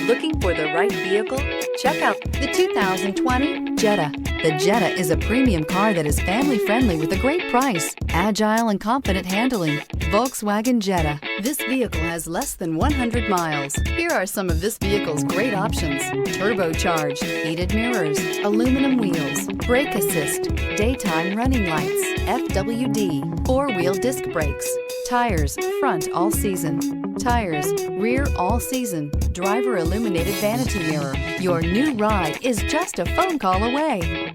Looking for the right vehicle? Check out the 2020 Jetta. The Jetta is a premium car that is family-friendly with a great price, agile and confident handling. Volkswagen Jetta. This vehicle has less than 100 miles. Here are some of this vehicle's great options: turbocharged, heated mirrors, aluminum wheels, brake assist, daytime running lights, FWD, four-wheel disc brakes, tires, front all season, tires, rear all season, driver illuminated vanity mirror. Your new ride is just a phone call away.